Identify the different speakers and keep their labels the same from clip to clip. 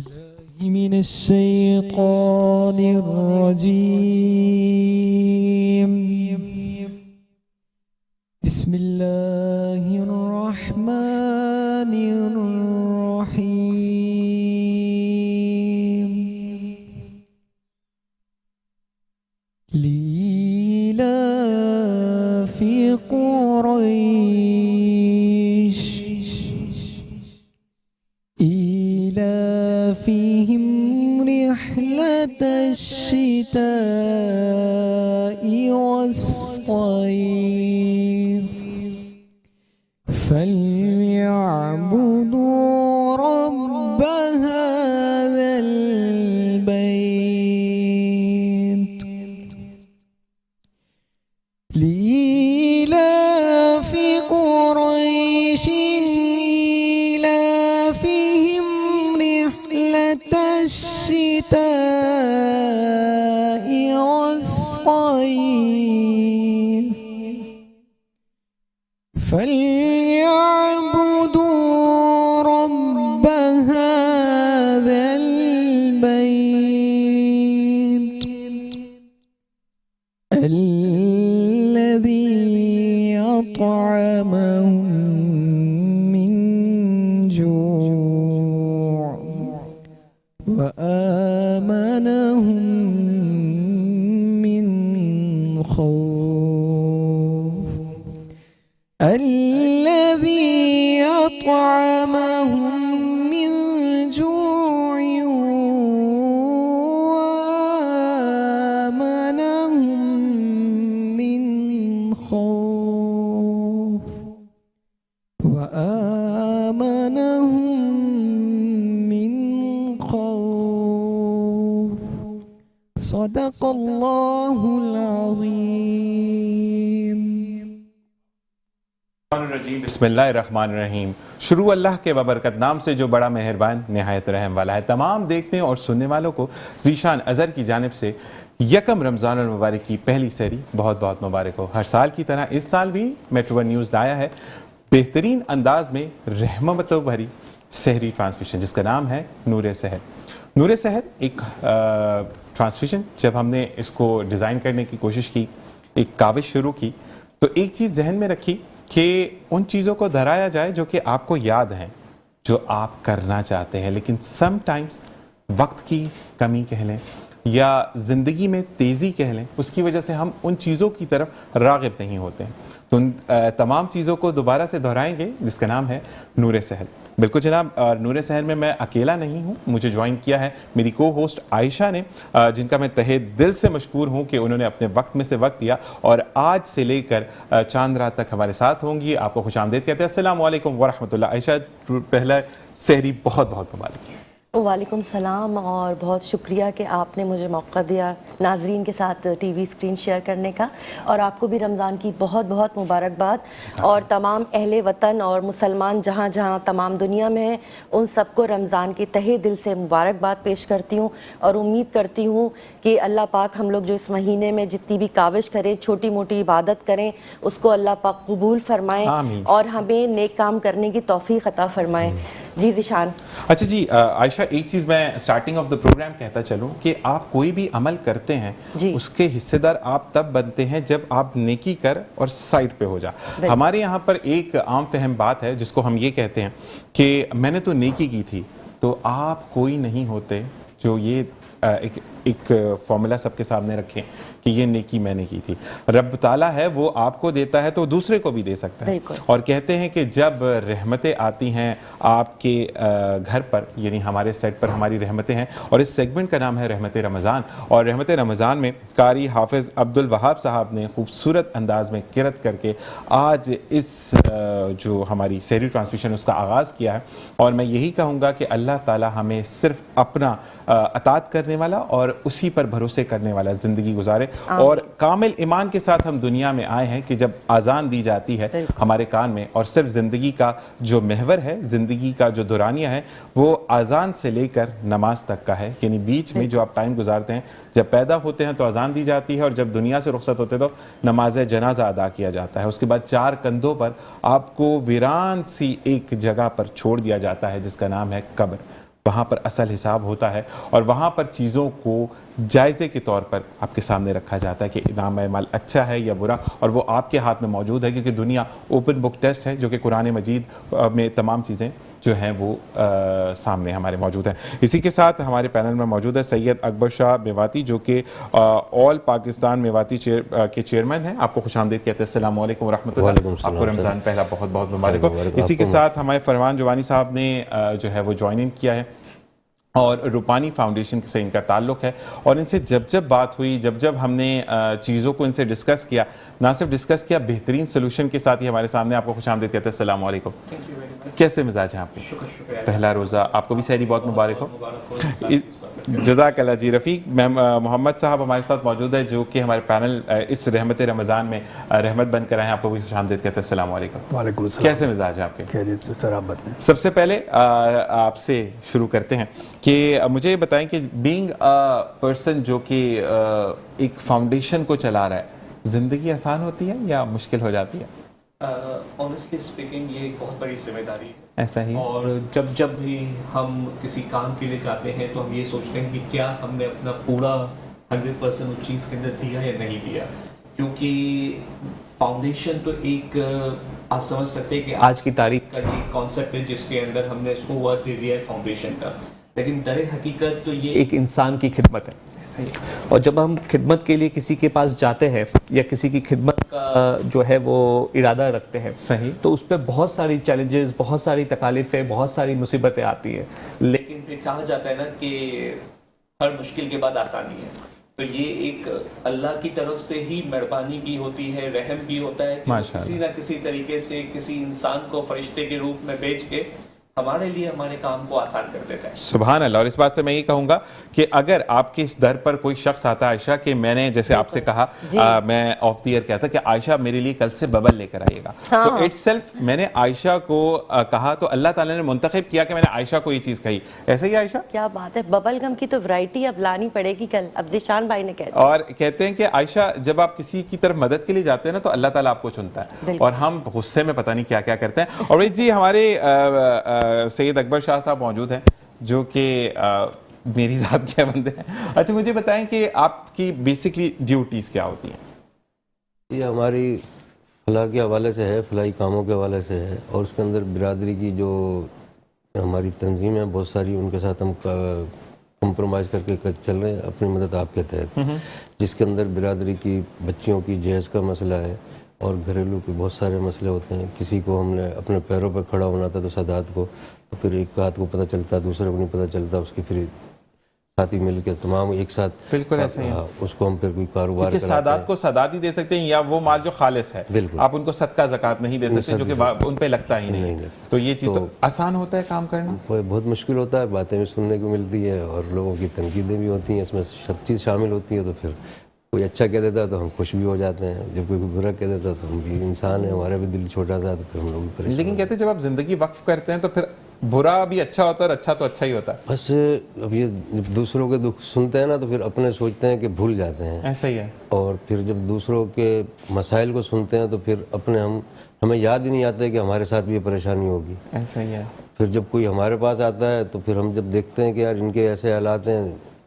Speaker 1: من الشيطان الرجيم. بسم الله الرحمن الرحيم. لإيلاف قريش إيلافهم رحلة الشتاء والصيف فليعبدوا رب هذا البيت. لإيلاف قريش إيلافهم رحلة الشتاء والصيف فليعبدوا رب هذا البيت الذي أطعمهم من جوع وآمنهم من خوف. الذي أطعمهم من جوع وآمنهم من خوف وآمنهم من خوف. صدق الله العظيم.
Speaker 2: بسم اللہ الرحمن الرحیم. شروع اللہ کے بابرکت نام سے جو بڑا مہربان نہایت رحم والا ہے. تمام دیکھنے اور سننے والوں کو ذیشان اظہر کی جانب سے یکم رمضان المبارک کی پہلی سحری بہت بہت مبارک ہو. ہر سال کی طرح اس سال بھی میٹرو ون نیوز لایا ہے بہترین انداز میں رحمتوں بھری سحری ٹرانسمیشن جس کا نام ہے نور سحر. نور سحر ایک ٹرانسمیشن جب ہم نے اس کو ڈیزائن کرنے کی کوشش کی، ایک کاوش شروع کی، تو ایک چیز ذہن میں رکھی کہ ان چیزوں کو دہرایا جائے جو کہ آپ کو یاد ہیں، جو آپ کرنا چاہتے ہیں، لیکن سم ٹائمز وقت کی کمی کہہ لیں یا زندگی میں تیزی کہہ لیں، اس کی وجہ سے ہم ان چیزوں کی طرف راغب نہیں ہوتے ہیں. تو ان تمام چیزوں کو دوبارہ سے دہرائیں گے جس کا نام ہے نور سحر. بالکل جناب، نور سحر میں اکیلا نہیں ہوں، مجھے جوائن کیا ہے میری کو ہوسٹ عائشہ نے، جن کا میں تہہ دل سے مشکور ہوں کہ انہوں نے اپنے وقت میں سے وقت دیا اور آج سے لے کر چاند رات تک ہمارے ساتھ ہوں گی. آپ کو خوش آمدید کہتے ہیں. السلام علیکم ورحمۃ اللہ. عائشہ، پہلا سحری بہت بہت مبارک.
Speaker 3: وعلیکم السلام، اور بہت شکریہ کہ آپ نے مجھے موقع دیا ناظرین کے ساتھ ٹی وی اسکرین شیئر کرنے کا، اور آپ کو بھی رمضان کی بہت بہت مبارکباد. اور تمام اہل وطن اور مسلمان جہاں جہاں تمام دنیا میں ہیں ان سب کو رمضان کی تہہ دل سے مبارکباد پیش کرتی ہوں، اور امید کرتی ہوں کہ اللہ پاک ہم لوگ جو اس مہینے میں جتنی بھی کاوش کریں، چھوٹی موٹی عبادت کریں، اس کو اللہ پاک قبول فرمائیں اور ہمیں نیک کام کرنے کی توفیق عطا فرمائیں. جی ذیشان.
Speaker 2: اچھا جی عائشہ، ایک چیز میں سٹارٹنگ آف دا پروگرام کہتا چلوں کہ آپ کوئی بھی عمل کرتے ہیں اس کے حصے دار آپ تب بنتے ہیں جب آپ نیکی کر اور سائڈ پہ ہو جا. ہمارے یہاں پر ایک عام فہم بات ہے جس کو ہم یہ کہتے ہیں کہ میں نے تو نیکی کی تھی، تو آپ کوئی نہیں ہوتے جو یہ ایک فارمولا سب کے سامنے رکھیں کہ یہ نیکی میں نے کی تھی. رب تعالیٰ ہے وہ آپ کو دیتا ہے تو دوسرے کو بھی دے سکتا ہے. اور کہتے ہیں کہ جب رحمتیں آتی ہیں آپ کے گھر پر، یعنی ہمارے سیٹ پر ہماری رحمتیں ہیں، اور اس سیگمنٹ کا نام ہے رحمت رمضان. اور رحمت رمضان میں قاری حافظ عبد الوہاب صاحب نے خوبصورت انداز میں قرأت کر کے آج اس جو ہماری سحری ٹرانسمیشن اس کا آغاز کیا ہے. اور میں یہی کہوں گا کہ اللہ تعالیٰ ہمیں صرف اپنا اطاعت کرنے والا اور اسی پر بھروسے کرنے والا زندگی گزارے. اور کامل ایمان کے ساتھ ہم دنیا میں آئے ہیں کہ جب اذان دی جاتی ہے ہمارے کان میں، اور صرف زندگی کا جو محور ہے، زندگی کا جو دورانیہ ہے، وہ اذان سے لے کر نماز تک کا ہے. یعنی بیچ میں جو آپ ٹائم گزارتے ہیں، جب پیدا ہوتے ہیں تو اذان دی جاتی ہے، اور جب دنیا سے رخصت ہوتے تو نماز جنازہ ادا کیا جاتا ہے. اس کے بعد 4 کندھوں پر آپ کو ویران سی ایک جگہ پر چھوڑ دیا جاتا ہے جس کا نام ہے قبر. وہاں پر اصل حساب ہوتا ہے اور وہاں پر چیزوں کو جائزے کے طور پر آپ کے سامنے رکھا جاتا ہے کہ انعام اعمال اچھا ہے یا برا، اور وہ آپ کے ہاتھ میں موجود ہے، کیونکہ دنیا اوپن بک ٹیسٹ ہے، جو کہ قرآن مجید میں تمام چیزیں جو ہیں وہ سامنے ہمارے موجود ہیں۔ اسی کے ساتھ ہمارے پینل میں موجود ہے سید اکبر شاہ میواتی، جو کہ آل پاکستان میواتی کے چیئرمین ہیں۔ آپ کو خوش آمدید کہتے ہیں، السلام علیکم ورحمۃ اللہ، آپ کو رمضان پہلا بہت بہت مبارک ہو۔ اسی کے ساتھ ہمارے فرمان جوانی صاحب نے جو ہے وہ جوائن ان کیا ہے، اور روپانی فاؤنڈیشن سے ان کا تعلق ہے، اور ان سے جب بات ہوئی، جب ہم نے چیزوں کو ان سے ڈسکس کیا، نہ صرف ڈسکس کیا، بہترین سلوشن کے ساتھ ہی ہمارے سامنے۔ آپ کو خوش آمدید کہتے ہیں، السلام علیکم، کیسے مزاج ہیں آپ کے؟ پہلا روزہ آپ کو بھی سحری بہت مبارک ہو۔ جزاک اللہ جی۔ رفیق محمد صاحب ہمارے ساتھ موجود ہے، جو کہ ہمارے پینل اس رحمت رمضان میں رحمت بن کر آئے ہیں۔ آپ کو بھی خوش آمدید کہتے ہیں، السلام علیکم۔
Speaker 4: وعلیکم السلام۔
Speaker 2: کیسے مزاج ہیں آپ کے؟
Speaker 4: خیریت سے سر، آپ بتائیں۔
Speaker 2: سب سے پہلے آپ سے شروع کرتے ہیں کہ مجھے یہ بتائیں کہ بینگ پرسن جو کہ ایک فاؤنڈیشن کو چلا رہا ہے، زندگی آسان ہوتی ہے یا مشکل ہو جاتی ہے؟
Speaker 5: آنیسٹلی اسپیکنگ یہ ایک بہت بڑی ذمہ داری ہے،
Speaker 2: ایسا ہی؟
Speaker 5: اور جب بھی ہم کسی کام کے لیے جاتے ہیں تو ہم یہ سوچتے ہیں کہ کیا ہم نے اپنا پورا 100% اس چیز کے اندر دیا یا نہیں دیا، کیونکہ فاؤنڈیشن تو ایک آپ سمجھ سکتے ہیں کہ آج کی تاریخ کا یہ کانسیپٹ ہے جس کے اندر ہم نے اس کو ورک دے دیا ہے فاؤنڈیشن کا، لیکن در حقیقت تو یہ ایک انسان کی خدمت ہے۔ اور جب ہم خدمت کے لیے کسی کے پاس جاتے ہیں یا کسی کی خدمت کا جو ہے وہ ارادہ رکھتے ہیں،
Speaker 2: صحیح،
Speaker 5: تو اس پہ بہت ساری چیلنجز، بہت ساری تکالیفیں، بہت ساری مصیبتیں آتی ہیں، لیکن پھر کہا جاتا ہے نا کہ ہر مشکل کے بعد آسانی ہے، تو یہ ایک اللہ کی طرف سے ہی مہربانی بھی ہوتی ہے، رحم بھی ہوتا ہے کہ کسی نہ کسی طریقے سے کسی انسان کو فرشتے کے روپ میں بھیج کے ہمارے لیے ہمارے کام کو آسان کر دیتا ہے۔
Speaker 2: سبحان اللہ۔ اور اس بات سے میں یہ کہوں گا کہ اگر آپ کے اس در پر کوئی شخص آتا ہے عائشہ، کہ میں نے جیسے آپ سے کہا، میں آف دی ایئر کہتا کہ عائشہ میرے لیے کل سے ببل لے کر آئیے گا، تو اٹ سیلف میں نے عائشہ کو کہا تو اللہ تعالیٰ نے منتخب کیا کہ میں نے عائشہ کو یہ چیز کہی۔ ایسا ہی عائشہ؟
Speaker 3: کیا بات ہے، ببل گم کی تو ورائٹی اب لانی پڑے گی کل، اب ذیشان بھائی نے کہا۔
Speaker 2: اور کہتے ہیں کہ عائشہ جب آپ کسی کی طرف مدد کے لیے جاتے ہیں نا تو اللہ تعالیٰ آپ کو چنتا ہے، اور ہم غصے میں پتہ نہیں کیا کیا کرتے ہیں۔ اور جی ہمارے سید اکبر شاہ صاحب موجود ہیں، جو کہ میری ذات کے بندے ہیں۔ اچھا مجھے بتائیں کہ آپ کی بیسکلی ڈیوٹیز کیا ہوتی ہیں؟
Speaker 6: یہ ہماری فلاح کے حوالے سے ہے، فلاحی کاموں کے حوالے سے ہے، اور اس کے اندر برادری کی جو ہماری تنظیم ہے بہت ساری، ان کے ساتھ ہم کمپرومائز کر کے چل رہے ہیں اپنی مدد آپ کے تحت، جس کے اندر برادری کی بچیوں کی جہیز کا مسئلہ ہے، اور گھریلو کے بہت سارے مسئلے ہوتے ہیں۔ کسی کو ہم نے اپنے پیروں پہ کھڑا ہونا تھا تو سادات کو، تو پھر ایک ہاتھ کو پتہ چلتا، دوسرے کو نہیں پتہ چلتا، اس کی پھر ساتھی مل کے تمام ایک ساتھ
Speaker 2: بالکل ایسے ہی
Speaker 6: اس کو ہم پھر کوئی کاروبار
Speaker 2: کیونکہ سادات کو سادات ہی دے سکتے ہیں، یا وہ مال جو خالص ہے آپ ان کو صدقہ زکوٰۃ نہیں دے سکتے، جو کہ ان پہ لگتا ہی نہیں۔ تو یہ چیز تو آسان ہوتا ہے کام کرنا؟
Speaker 6: بہت مشکل ہوتا ہے، باتیں بھی سننے کو ملتی ہے اور لوگوں کی تنقیدیں بھی ہوتی ہیں، اس میں سب چیز شامل ہوتی ہے۔ تو پھر کوئی اچھا کہہ دیتا ہے تو ہم خوش بھی ہو جاتے ہیں، جب کوئی برا کہہ دیتا ہے تو ہم بھی انسان ہیں، ہمارا بھی دل چھوٹا سا، تو پھر ہم لوگ بھی پریشان۔
Speaker 2: لیکن کہتے ہیں جب آپ زندگی وقف کرتے ہیں تو پھر برا بھی اچھا ہوتا ہے اور اچھا تو اچھا ہی ہوتا ہے۔
Speaker 6: بس اب یہ جب دوسروں کے دکھ سنتے ہیں نا تو پھر اپنے سوچتے ہیں کہ بھول جاتے ہیں،
Speaker 2: ایسا ہی ہے۔
Speaker 6: اور پھر جب دوسروں کے مسائل کو سنتے ہیں تو پھر اپنے ہمیں یاد ہی نہیں آتا ہے کہ ہمارے ساتھ بھی یہ پریشانی ہوگی۔
Speaker 2: ایسا ہی ہے۔
Speaker 6: پھر جب کوئی ہمارے پاس آتا ہے تو پھر ہم جب دیکھتے ہیں کہ یار ان کے ایسے حالات ہیں،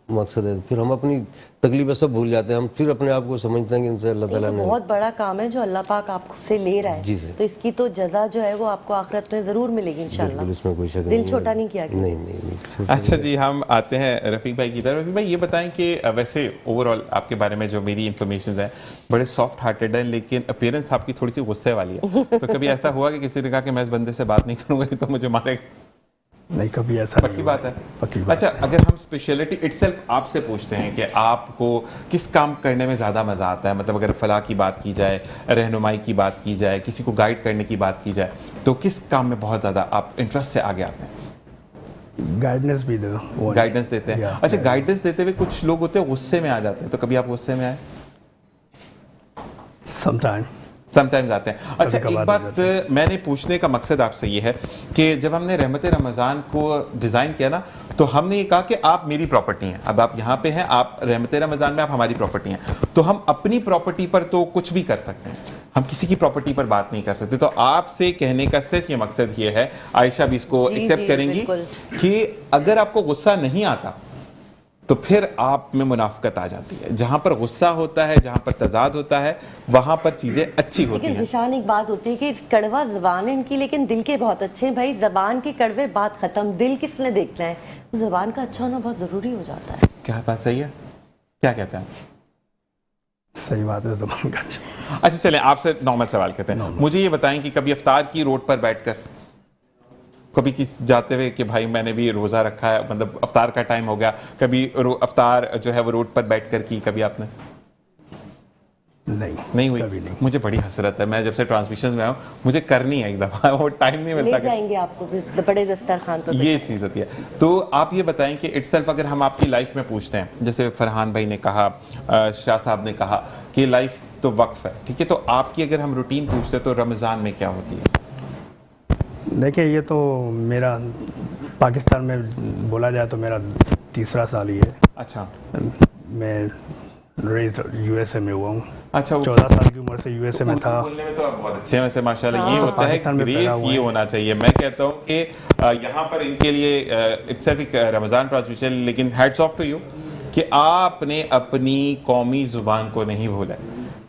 Speaker 6: مقصد ہے، پھر ہم اپنی تکلیفیں سب بھول جاتے ہیں، ہم پھر اپنے آپ کو سمجھتے ہیں کہ ان سے اللہ تعالیٰ نے
Speaker 3: بہت بڑا کام ہے جو اللہ پاک آپ سے لے رہا ہے، تو اس کی تو جزا جو ہے وہ آپ کو آخرت میں ضرور ملے گی انشاءاللہ۔
Speaker 6: بالکل، اس میں کوئی شک نہیں،
Speaker 3: دل چھوٹا نہیں کیا گیا۔
Speaker 6: نہیں۔
Speaker 2: اچھا جی، ہم آتے ہیں رفیق بھائی کی طرف۔ رفیق بھائی یہ بتائیں کہ ویسے اوور آل آپ کے بارے میں جو میری انفارمیشنز ہیں بڑے سافٹ ہارٹیڈ ہیں، لیکن اپیرنس آپ کی تھوڑی سی غصے والی ہے، تو کبھی ایسا ہوا کہ کسی نے کہا کہ میں اس بندے سے بات نہیں کروں گا تو مجھے مارے گا؟
Speaker 4: نہیں، کبھی ایسا نہیں۔
Speaker 2: پکی بات ہے؟
Speaker 4: پکی بات۔
Speaker 2: اچھا اگر ہم اسپیشلٹی اٹ سیلف آپ سے پوچھتے ہیں کہ آپ کو کس کام کرنے میں زیادہ مزہ آتا ہے، مطلب اگر فلاح کی بات کی جائے، رہنمائی کی بات کی جائے، کسی کو گائیڈ کرنے کی بات کی جائے، تو کس کام میں بہت زیادہ آپ انٹرسٹ سے آگے آتے ہیں؟
Speaker 4: گائیڈنس بھی دو،
Speaker 2: گائیڈنس دیتے ہیں۔ اچھا گائیڈنس دیتے ہوئے کچھ لوگ ہوتے ہیں غصے میں آ جاتے ہیں، تو کبھی آپ غصے میں آئے؟
Speaker 4: سم ٹائم
Speaker 2: समटाइम्स आते हैं। अच्छा, एक बात मैंने पूछने का मकसद आपसे ये है कि जब हमने रहमत रमज़ान को डिज़ाइन किया ना, तो हमने ये कहा कि आप मेरी प्रॉपर्टी हैं। अब आप यहाँ पे हैं, आप रहमत रमज़ान में आप हमारी प्रॉपर्टी हैं, तो हम अपनी प्रॉपर्टी पर तो कुछ भी कर सकते हैं, हम किसी की प्रॉपर्टी पर बात नहीं कर सकते। तो आपसे कहने का सिर्फ ये मकसद ये है, आयशा भी इसको एक्सेप्ट करेंगी, कि अगर आपको गुस्सा नहीं आता तो फिर आप में मुनाफकत आ जाती है। जहां पर गुस्सा होता है, जहां पर तजाद होता है, वहां पर चीजें अच्छी होती
Speaker 3: लेकिन
Speaker 2: हैं।
Speaker 3: ज़िशान, एक बात होती है कि कड़वा ज़बान है इनकी, लेकिन दिल के बहुत अच्छे हैं भाई। ज़बान के कड़वे बात खत्म, दिल किसने देखना है? तो ज़बान का अच्छा होना बहुत ज़रूरी हो जाता है।
Speaker 2: क्या बात सही है? क्या कहते हैं?
Speaker 4: सही बात है, ज़बान का
Speaker 2: अच्छा चलें, आपसे नॉर्मल सवाल कहते हैं। मुझे ये बताएं कि कभी इफ्तार की रोड पर बैठकर कभी किस जाते हुए कि भाई मैंने भी रोज़ा रखा है, मतलब अफ्तार का टाइम हो गया, कभी अफ्तार जो है वो रोड पर बैठकर की कभी आपने? नहीं हुई?
Speaker 4: कभी नहीं।
Speaker 2: मुझे बड़ी हसरत है, मैं जब से ट्रांसमिशन में आया मुझे करनी है एक दफ़ा, वो टाइम नहीं
Speaker 3: ले
Speaker 2: मिलता।
Speaker 3: जाएंगे आपको भी बड़े दस्तरखान पर।
Speaker 2: ये चीज़ होती है। तो आप ये बताएं कि इटसेल्फ अगर हम आपकी लाइफ में पूछते हैं, जैसे फरहान भाई ने कहा, शाह साहब ने कहा कि लाइफ तो वक्फ है, ठीक है, तो आपकी अगर हम रूटीन पूछते हैं तो रमज़ान में क्या होती है?
Speaker 4: देखिए, ये तो मेरा पाकिस्तान में बोला जाए तो मेरा तीसरा साल ही है।
Speaker 2: अच्छा,
Speaker 4: मैं रेज यूएसए में हुआ हूँ।
Speaker 2: अच्छा,
Speaker 4: 14 साल की उम्र से यूएसए में था।
Speaker 2: बोलने में तो आप बहुत अच्छे हैं वैसे माशाल्लाह। ये होता है
Speaker 4: पाकिस्तान में पैदा
Speaker 2: ग्रेस,
Speaker 4: हुआ
Speaker 2: ये
Speaker 4: है।
Speaker 2: होना चाहिए। मैं कहता हूँ कि यहाँ पर इनके लिए इट्सेल्फ एक रमज़ान ट्रांसमिशन, लेकिन हैट्स ऑफ टू यू कि आपने अपनी कौमी ज़ुबान को नहीं भूला।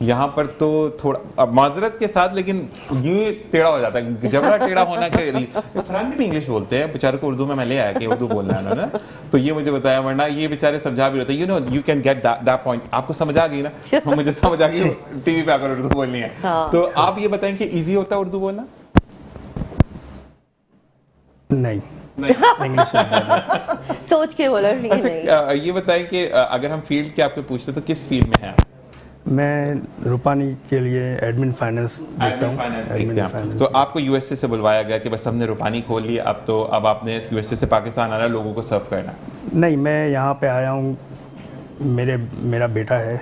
Speaker 2: यहाँ पर तो थोड़ा माजरत के साथ, लेकिन ये टेढ़ा हो जाता है, जबड़ा टेढ़ा होना के फरहान भी इंग्लिश बोलते हैं बेचारे को, उर्दू में मैं ले आया कि उर्दू बोलना है उन्होंने, तो ये मुझे बताया, वरना ये बेचारे समझा भी रहते हैं। You know you can get that point. आपको समझ आ गई ना? मुझे समझ आ गई टीवी पे आकर उर्दू बोलनी है। तो आप ये बताएं कि ईजी होता है उर्दू बोलना?
Speaker 4: नहीं, इंग्लिश
Speaker 3: सोच के बोला नहीं।
Speaker 2: अच्छा, ये बताएं कि अगर हम फील्ड के आपके पूछते तो किस फील्ड में हैं आप?
Speaker 4: मैं रूपानी के लिए एडमिन फाइनेंस देखता हूँ। Admin finance.
Speaker 2: तो आपको यूएसए से बुलवाया गया कि बस हमने रूपानी खोल ली, अब आपने यूएसए से पाकिस्तान आना, लोगों को सर्व करना?
Speaker 4: नहीं, मैं यहाँ पे आया हूँ, मेरा बेटा है,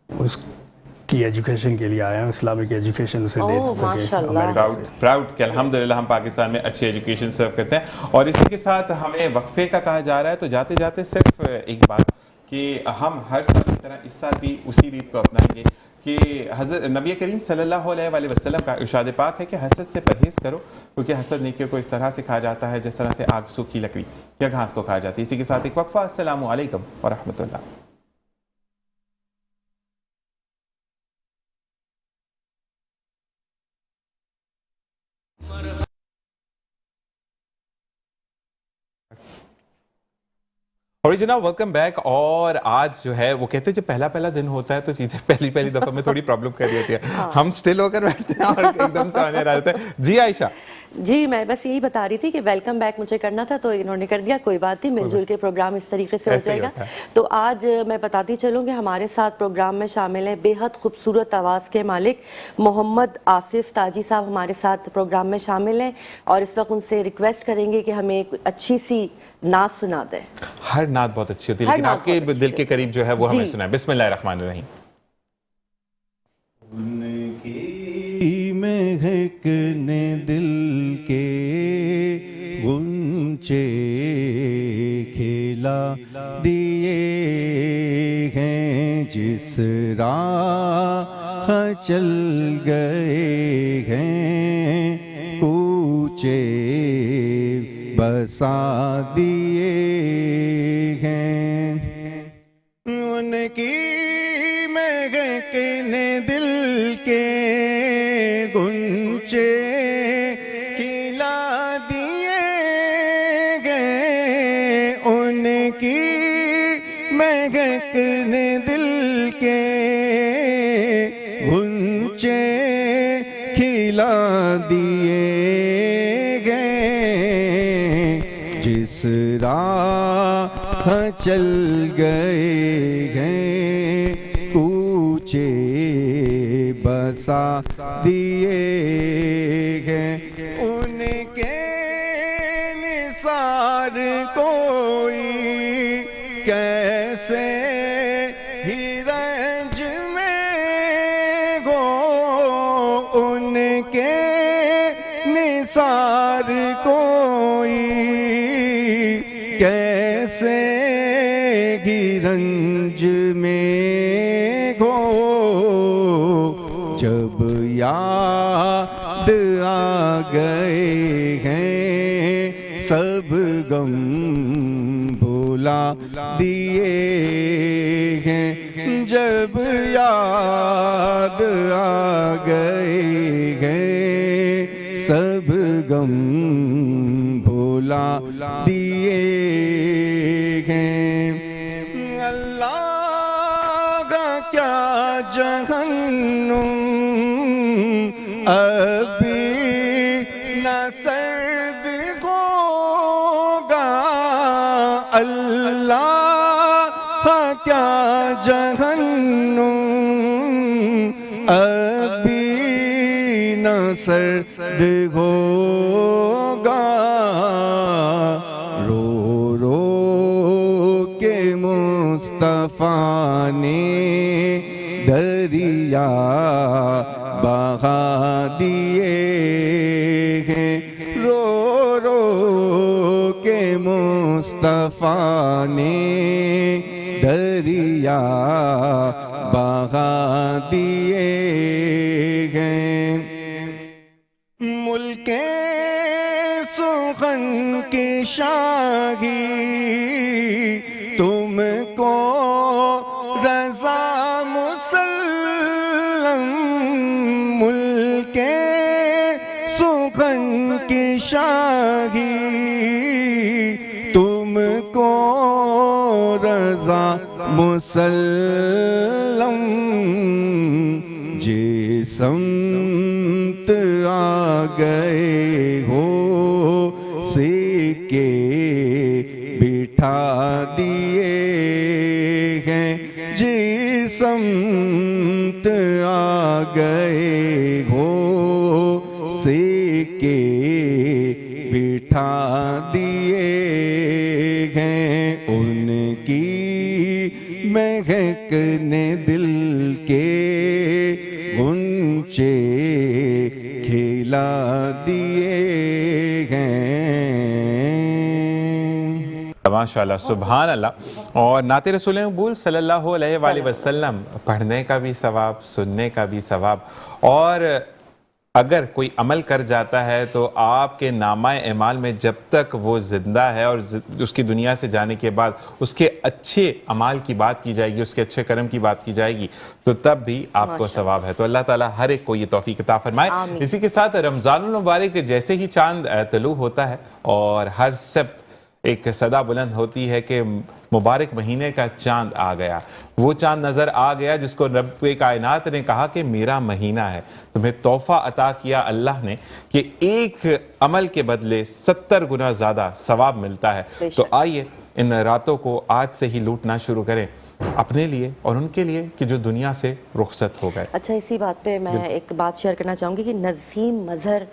Speaker 4: उसकी एजुकेशन के लिए आया हूँ, इस्लामिक एजुकेशन उसे दे सके अमेरिका से।
Speaker 2: प्राउड कि अल्हम्दुलिल्लाह हम पाकिस्तान में अच्छी एजुकेशन सर्व करते हैं। और इसी के साथ हमें वक्फे का कहा जा रहा है, तो जाते जाते सिर्फ एक बात कि हम हर साल की तरह इस साल भी उसी रीत को अपनाएंगे कि हज़रत नबी करीम सल्लल्लाहु अलैहि वसल्लम का इरशाद पाक है कि हसद से परहेज़ करो, क्योंकि हसद नेकियों को इस तरह से खा जाता है जिस तरह से आग सूखी लकड़ी या घास को खा जाती है। इसी के साथ एक वक्फा। अस्सलामु अलैकुम व रहमतुल्लाह। Original welcome back. और आज जो है वो कहते हैं जब पहला दिन होता है तो चीजें पहली दफा में थोड़ी प्रॉब्लम कर रही होती है। हम स्टिल होकर बैठते हैं और एकदम से आने आ जाते हैं। जी आयशा।
Speaker 3: जी, मैं बस यही बता रही थी कि वेलकम बैक मुझे करना था तो इन्होंने कर दिया, कोई बात नहीं, मिलजुल के प्रोग्राम इस तरीके से हो जाएगा। तो आज मैं बताती चलूँ कि हमारे साथ प्रोग्राम में शामिल है बेहद खूबसूरत आवाज़ के मालिक मोहम्मद आसिफ ताजी साहब हमारे साथ प्रोग्राम में शामिल हैं, और इस वक्त उनसे रिक्वेस्ट करेंगे कि हमें एक अच्छी सी नात सुना दें।
Speaker 2: हर नात बहुत अच्छी होती है, लेकिन आपके दिल के करीब जो है वो हमें सुनाए। बिस्मिल्लाहिर्रहमानिर्रहीम।
Speaker 7: महकने दिल के गुंचे खिला दिए हैं, जिस राह चल गए हैं कूचे बसा दिए हैं। उनकी महकने दिल के गुंचे खिला दिए गए, उनकी महकने दिल के गुंचे खिला दिए गए, जिस राह चल गए हैं कूचे बसा दिए हैं। उनके निसार कोई कैसे ही रंज में गोया کے نثار کوئی کیسے ہی رنج میں ہو جب یاد آ گئے ہیں سب غم بھلا دیے ہیں جب یاد آ گئے ہیں سب غم بھلا دیے ہیں اللہ کا کیا جہنم ابھی نہ سرد ہوگا اللہ کا کیا جہنم ابھی نہ سرد ہوگا رو رو کے مصطفیٰ نے دریا بہا دیے ہیں رو رو کے مصطفیٰ نے دریا بہا دیے ہیں ملک سخن کی شاہی تم کو رضا مسلم ملک سخن کی شاہی تم کو رضا مسلم جی سمت آ گئے ہو سکے بٹھا دیے ہیں جی سمت آ گئے ہو سکے بٹھا دیے ہیں ان کی مہک نے دل کے غنچے کھلا دیے ہیں
Speaker 2: ماشاءاللہ سبحان اللہ. اور نعت رسول مقبول صلی اللہ علیہ وآلہ وسلم پڑھنے کا بھی ثواب، سننے کا بھی ثواب، اور اگر کوئی عمل کر جاتا ہے تو آپ کے نامہ اعمال میں جب تک وہ زندہ ہے اور اس کی دنیا سے جانے کے بعد اس کے اچھے اعمال کی بات کی جائے گی، اس کے اچھے کرم کی بات کی جائے گی تو تب بھی آپ کو ثواب ہے. تو اللہ تعالیٰ ہر ایک کو یہ توفیق عطا فرمائے. اسی کے ساتھ رمضان المبارک جیسے ہی چاند طلوع ہوتا ہے اور ہر سبت ایک صدا بلند ہوتی ہے کہ مبارک مہینے کا چاند آ گیا، وہ چاند نظر آ گیا جس کو رب کائنات نے کہا کہ میرا مہینہ ہے. تمہیں تحفہ عطا کیا اللہ نے کہ ایک عمل کے بدلے 70 گنا زیادہ ثواب ملتا ہے. تو آئیے ان راتوں کو آج سے ہی لوٹنا شروع کریں اپنے لیے اور ان کے لیے کہ جو دنیا سے رخصت ہو گئے.
Speaker 3: اچھا، اسی بات پہ میں ایک بات شیئر کرنا چاہوں گی کہ نظیم مظہر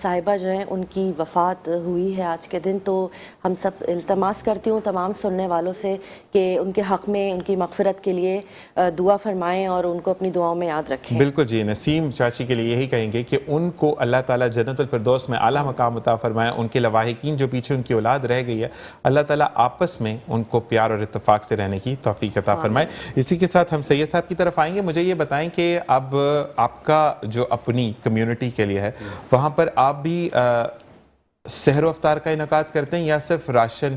Speaker 3: صاحبہ جو ہیں ان کی وفات ہوئی ہے آج کے دن. تو ہم سب التماس کرتی ہوں تمام سننے والوں سے کہ ان کے حق میں ان کی مغفرت کے لیے دعا فرمائیں اور ان کو اپنی دعاؤں میں یاد رکھیں.
Speaker 2: بالکل جی، نسیم چاچی کے لیے یہی کہیں گے کہ ان کو اللہ تعالیٰ جنت الفردوس میں اعلیٰ مقام عطا فرمائے. ان کے لواحقین جو پیچھے ان کی اولاد رہ گئی ہے اللہ تعالیٰ آپس میں ان کو پیار اور اتفاق سے رہنے کی توفیق عطا فرمائے. اسی کے ساتھ ہم سید صاحب کی طرف آئیں گے. مجھے یہ بتائیں کہ اب آپ کا جو اپنی کمیونٹی کے لیے ہے وہاں پر آپ بھی سحر و افطار کا انعقاد کرتے ہیں یا صرف راشن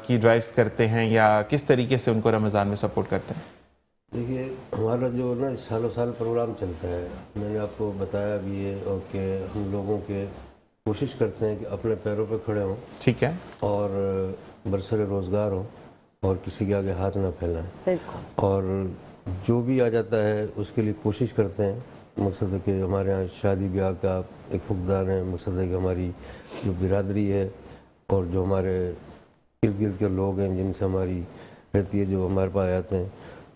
Speaker 2: کی ڈرائیوز کرتے ہیں یا کس طریقے سے ان کو رمضان میں سپورٹ کرتے ہیں؟
Speaker 6: دیکھیے ہمارا جو نا سالوں سال پروگرام چلتا ہے، میں نے آپ کو بتایا بھی ہے، اور کہ ہم لوگوں کے کوشش کرتے ہیں کہ اپنے پیروں پہ کھڑے ہوں، ٹھیک ہے، اور برسر روزگار ہوں اور کسی کے آگے ہاتھ نہ پھیلائیں. اور جو بھی آ جاتا ہے اس کے لیے کوشش کرتے ہیں. مقصد ہے کہ ہمارے ہاں شادی بیاہ کا ایک فقدان ہے. مقصد ہے کہ ہماری جو برادری ہے اور جو ہمارے ارد گرد کے لوگ ہیں جن سے ہماری رہتی ہے، جو ہمارے پاس آتے ہیں،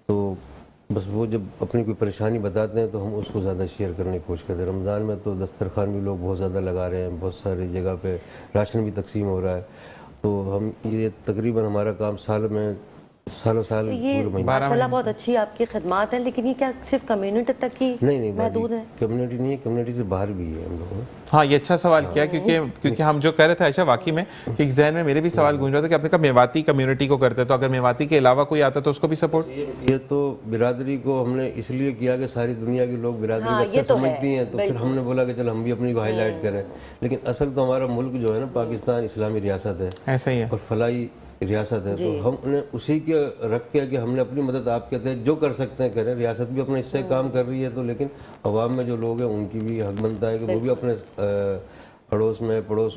Speaker 6: تو بس وہ جب اپنی کوئی پریشانی بتاتے ہیں تو ہم اس کو زیادہ شیئر کرنے کی کوشش کرتے ہیں. رمضان میں تو دسترخوان بھی لوگ بہت زیادہ لگا رہے ہیں، بہت ساری جگہ پہ راشن بھی تقسیم ہو رہا ہے. تو ہم یہ تقریباً ہمارا کام سال میں सालों साल
Speaker 3: ये
Speaker 6: पूरे महीने।
Speaker 3: माशाल्लाह बहुत अच्छी आपकी खिदमत है, लेकिन ये क्या सिर्फ कम्युनिटी तक ही
Speaker 6: नहीं
Speaker 3: महदूद है?
Speaker 6: कम्युनिटी नहीं है, कम्युनिटी से बाहर भी है हम लोगों ने।
Speaker 2: हाँ, ये अच्छा सवाल किया, क्योंकि हम जो कर रहे थे आयशा, वाकई में कि जहन में मेरे भी सवाल गूंज रहा था कि आपने कहा मेवाती कम्युनिटी को करते, तो अगर मेवाती के अलावा कोई आता तो उसको भी सपोर्ट?
Speaker 6: ये तो बिरादरी को हमने इसलिए किया कि सारी दुनिया के लोग बिरादरी
Speaker 3: हाँ,
Speaker 6: को
Speaker 3: ये
Speaker 6: अच्छा
Speaker 3: तो है,
Speaker 6: समझती हैं, तो फिर हमने बोला कि चल हम भी अपनी को हाईलाइट करें। लेकिन असल तो हमारा मुल्क जो है ना, पाकिस्तान इस्लामी रियासत है
Speaker 2: ऐसा ही है।
Speaker 6: और फलाई रियासत है, तो हम उन्हें उसी के रख के कि हमने अपनी मदद आप कहते हैं जो कर सकते हैं करें। रियासत भी अपने हिस्से काम कर रही है, तो लेकिन अवाम में जो लोग हैं उनकी भी हक बनता है कि वो भी अपने पड़ोस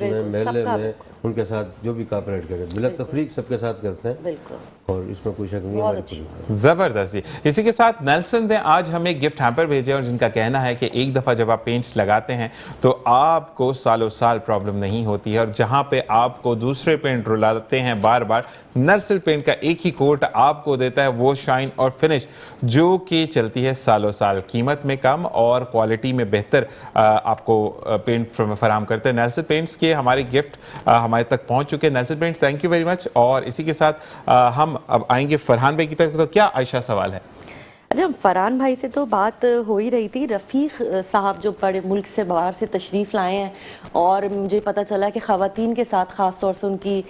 Speaker 6: में महल्ले में उनके साथ जो भी कॉपरेट करें, बिला तफरीक सबके साथ करते हैं,
Speaker 3: बिल्कुल,
Speaker 6: और इसमें कोई शक नहीं है।
Speaker 2: जबरदस्त। इसी के साथ नेल्सन ने आज हमें गिफ्ट हैम्पर भेजे, और जिनका कहना है कि एक दफ़ा जब आप पेंट्स लगाते हैं तो आपको सालों साल प्रॉब्लम नहीं होती है, और जहां पे आपको दूसरे पेंट रुलाते हैं बार बार, नेल्सन पेंट का एक ही कोट आपको देता है वो शाइन और फिनिश जो कि चलती है सालों साल, कीमत में कम और क्वालिटी में बेहतर आपको पेंट फराहम करते हैं। नेल्सन पेंट्स के हमारे गिफ्ट हमारे तक पहुंच चुके हैं। Nelson paints, thank you very much. और इसी के साथ हम अब आएंगे फरहान भाई की तरफ। तो क्या आयशा सवाल है?
Speaker 3: अच्छा, फरहान भाई से तो बात हो ही रही थी। रफ़ीक साहब जो बड़े मुल्क से बाहर से तशरीफ़ लाए हैं, और मुझे पता चला कि ख़वातीन के साथ ख़ास तौर से उनकी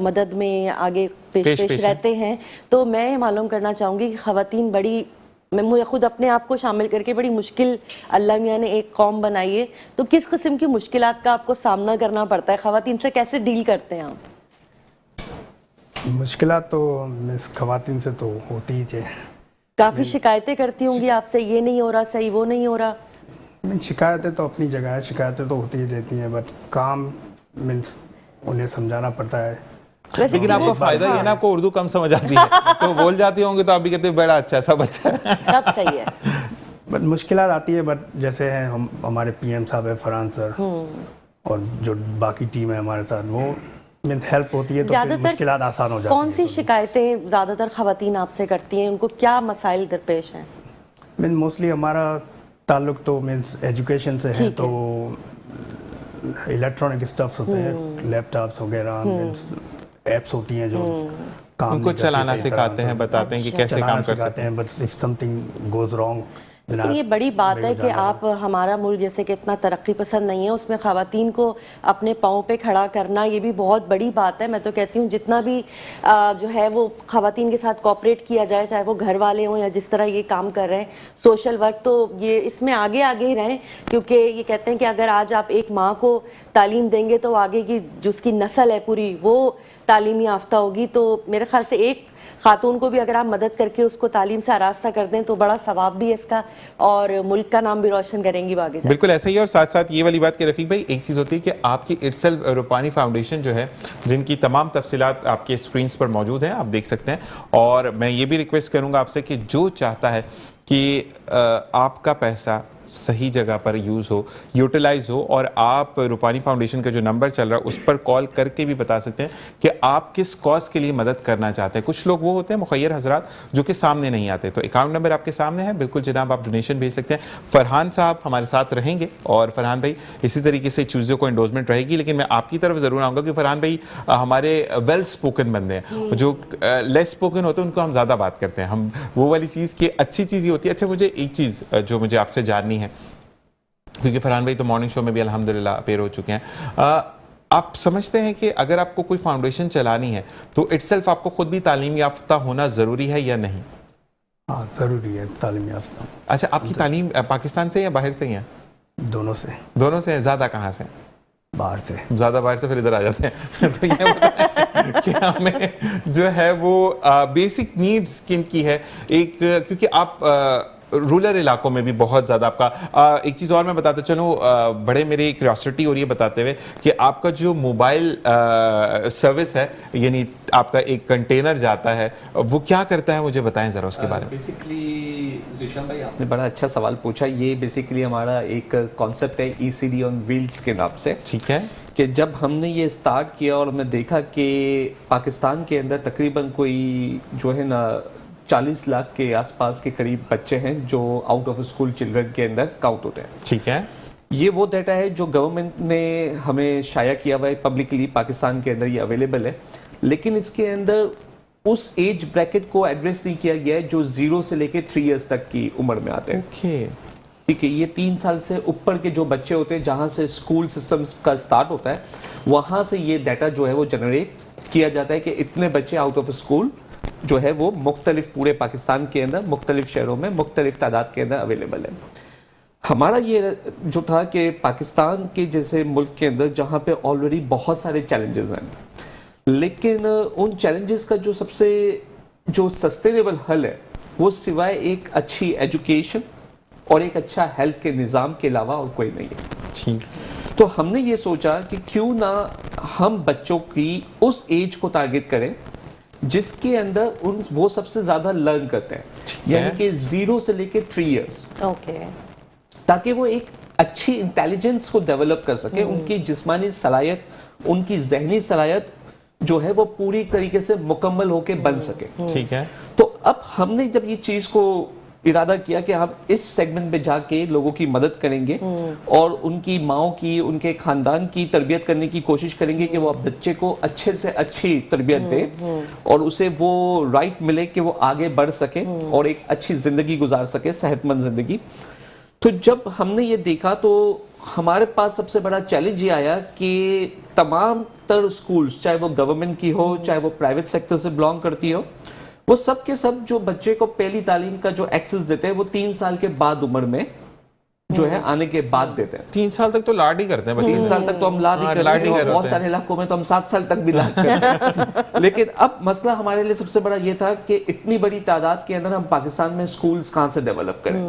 Speaker 3: मदद में आगे पेश रहते हैं। तो मैं मालूम करना चाहूँगी कि ख़वातीन बड़ी, मैं मुझे खुद अपने आप को शामिल करके बड़ी मुश्किल अल्लाह मियाँ ने एक कौम बनाई है, तो किस किस्म की मुश्किलात का आपको सामना करना पड़ता है? ख़वातीन से कैसे डील करते हैं आप?
Speaker 4: मुश्किलात तो ख़वातीन से तो होती ही है।
Speaker 3: काफ़ी शिकायतें करती होंगी आपसे, ये नहीं हो रहा सही, वो नहीं हो रहा।
Speaker 4: शिकायतें तो अपनी जगह है, शिकायतें तो होती ही रहती हैं, बट काम मीन्स उन्हें समझाना पड़ता है।
Speaker 2: लेकिन आपको फायदा ये है ना, आपको उर्दू कम समझ आती है तो बोल जाती होंगे, तो आप भी कहते हैं बड़ा अच्छा, सब अच्छा है,
Speaker 3: सब सही है।
Speaker 4: बट मुश्किलात आती है, बट जैसे हैं हम, हमारे पीएम साहब है फरहान सर, और जो बाकी टीम है हमारे साथ, वो मीन्स हेल्प होती है, तो फिर मुश्किलात आसान हो जाती है।
Speaker 3: कौन सी शिकायतें ज़्यादातर ख़वातीन आपसे करती हैं? उनको क्या मसाइल दरपेश हैं?
Speaker 4: मीन मोस्टली हमारा ताल्लुक तो मीन्स एजुकेशन से है, तो इलेक्ट्रॉनिक स्टफ्स होते हैं, लैपटॉप्स वगैरह, एप्स होती हैं जो काम
Speaker 2: उनको चलाना सिखाते हैं, बताते हैं कि कैसे काम कर सकते हैं।
Speaker 4: But if something goes wrong,
Speaker 3: लेकिन ये बड़ी बात है कि आप, हमारा मुल्क जैसे कि इतना तरक्की पसंद नहीं है, उसमें ख़वातीन को अपने पाँव पे खड़ा करना ये भी बहुत बड़ी बात है। मैं तो कहती हूँ जितना भी जो है वो ख़वातीन के साथ कोऑपरेट किया जाए, चाहे वो घर वाले हों या जिस तरह ये काम कर रहे हैं सोशल वर्क, तो ये इसमें आगे आगे ही रहें, क्योंकि ये कहते हैं कि अगर आज आप एक माँ को तालीम देंगे तो आगे की जो उसकी नस्ल है पूरी वो तालीम याफ्ता होगी। तो मेरे ख्याल से एक खातून को भी अगर आप मदद करके उसको तालीम से आरास्ता कर दें तो बड़ा सवाब भी है इसका, और मुल्क का नाम भी रोशन करेंगी आगे।
Speaker 2: बिल्कुल ऐसा ही है। और साथ साथ ये वाली बात कि रफ़ीक भाई, एक चीज़ होती है कि आपकी इटसेल्फ रूपानी फाउंडेशन जो है, जिनकी तमाम तफसीलात आपके स्क्रीन्स पर मौजूद हैं, आप देख सकते हैं। और मैं ये भी रिक्वेस्ट करूँगा आपसे कि जो चाहता है कि आपका पैसा सही जगह पर यूज़ हो, यूटिलाइज हो, और आप रूपानी फाउंडेशन का जो नंबर चल रहा है उस पर कॉल करके भी बता सकते हैं कि आप किस कॉज के लिए मदद करना चाहते हैं। कुछ लोग वो होते हैं मुखय्यर हजरात जो कि सामने नहीं आते, तो अकाउंट नंबर आपके सामने है, बिल्कुल जनाब आप डोनेशन भेज सकते हैं। फरहान साहब हमारे साथ रहेंगे, और फरहान भाई इसी तरीके से चूज़ों को एंडोर्समेंट रहेगी। लेकिन मैं आपकी तरफ ज़रूर आऊँगा कि फरहान भाई हमारे वेल स्पोकन बंदे हैं, जो लेस स्पोकन होते हैं उनको हम ज़्यादा बात करते हैं, हम वो वाली चीज़ की अच्छी चीज़ ये होती है। अच्छा, मुझे एक चीज़ जो मुझे आपसे जाननी है, क्योंकि फरहान भाई तो मॉर्निंग शो में भी अल्हम्दुलिल्लाह अपेयर हो चुके हैं, आप समझते हैं कि अगर आपको कोई फाउंडेशन चलानी है तो इटसेल्फ आपको खुद भी तालीम याफ्ता होना ज़रूरी है या नहीं?
Speaker 4: हाँ, ज़रूरी है तालीम याफ्ता।
Speaker 2: अच्छा, आपकी तालीम पाकिस्तान से या बाहर से ही है?
Speaker 4: दोनों से।
Speaker 2: दोनों से? ज़्यादा कहाँ से?
Speaker 4: बाहर से।
Speaker 2: ज़्यादा बाहर से, फिर इधर आ जाते हैं तो ये बताएं कि हमें जो है वो बेसिक नीड्स किन की है, एक क्योंकि आप रूरल इलाकों में भी बहुत ज़्यादा आपका एक चीज़ और मैं बताता चलूँ, बड़े मेरी क्यूरियोसिटी हो रही है बताते हुए कि आपका जो मोबाइल सर्विस है, यानी आपका एक कंटेनर जाता है, वो क्या करता है, मुझे बताएं ज़रा उसके बारे में।
Speaker 5: बेसिकली ज़ीशान भाई आपने बड़ा अच्छा सवाल पूछा। ये बेसिकली हमारा एक कॉन्सेप्ट है ECD ऑन व्हील्स के नाम से।
Speaker 2: ठीक है,
Speaker 5: कि जब हमने ये स्टार्ट किया और हमने देखा कि पाकिस्तान के अंदर तकरीबन कोई जो है ना 40 लाख के आसपास के करीब बच्चे हैं जो आउट ऑफ स्कूल चिल्ड्रन के अंदर काउंट होते हैं।
Speaker 2: ठीक है,
Speaker 5: ये वो डाटा है जो गवर्नमेंट ने हमें शाया किया हुआ है, पब्लिकली पाकिस्तान के अंदर ये अवेलेबल है। लेकिन इसके अंदर उस एज ब्रैकेट को एड्रेस नहीं किया गया है जो 0 से लेके 3 इयर्स तक की उम्र में आते हैं।
Speaker 2: ओके
Speaker 5: ठीक है, ये 3 साल से ऊपर के जो बच्चे होते हैं जहां से स्कूल सिस्टम का स्टार्ट होता है, वहां से ये डाटा जो है वो जनरेट किया जाता है कि इतने बच्चे आउट ऑफ स्कूल जो है वो मुख्तलिफ पूरे पाकिस्तान के अंदर मुख्तलिफ शहरों में मुख्तलिफ तादाद के अंदर अवेलेबल है। हमारा ये जो था कि पाकिस्तान के जैसे मुल्क के अंदर जहाँ पे ऑलरेडी बहुत सारे चैलेंजेस हैं, लेकिन उन चैलेंजेस का जो सबसे जो सस्टेनेबल हल है वो सिवाय एक अच्छी एजुकेशन और एक अच्छा हेल्थ के निज़ाम के अलावा और कोई नहीं है।
Speaker 2: ठीक,
Speaker 5: तो हमने ये सोचा कि क्यों ना हम बच्चों की उस एज को टारगेट करें जिसके अंदर वो सबसे ज्यादा लर्न करते हैं, यानी कि 0 से लेके 3 इयर्स,
Speaker 3: ओके,
Speaker 5: ताकि वो एक अच्छी इंटेलिजेंस को डेवलप कर सके, उनकी जिस्मानी सलाहियत, उनकी जहनी सलाहियत जो है वो पूरी तरीके से मुकम्मल होके बन सके।
Speaker 2: ठीक है।
Speaker 5: तो अब हमने जब ये चीज को इरादा किया कि हम इस सेगमेंट में जाके लोगों की मदद करेंगे और उनकी माओ की, उनके खानदान की तरबियत करने की कोशिश करेंगे कि वो अब बच्चे को अच्छे से अच्छी तरबियत दे और उसे वो राइट मिले कि वो आगे बढ़ सके और एक अच्छी जिंदगी गुजार सके, सेहतमंद जिंदगी। तो जब हमने ये देखा तो हमारे पास सबसे बड़ा चैलेंज ये आया कि तमाम तर स्कूल्स, चाहे वो गवर्नमेंट की हो चाहे वो प्राइवेट सेक्टर से बिलोंग करती हो, वो सब के सब जो बच्चे को पहली तालीम का जो एक्सेस देते हैं वो 3 साल के बाद उम्र में जो है आने के बाद देते हैं।
Speaker 2: 3 साल तक तो लाड ही करते हैं बच्चे।
Speaker 5: 3 साल तक तो हम लाड ही करते हैं और बहुत सारे इलाकों में तो हम 7 साल तक भी लाड करते हैं। लेकिन अब मसला हमारे लिए सबसे बड़ा ये था कि इतनी बड़ी तादाद के अंदर हम पाकिस्तान में स्कूल्स कहाँ से डेवलप करें,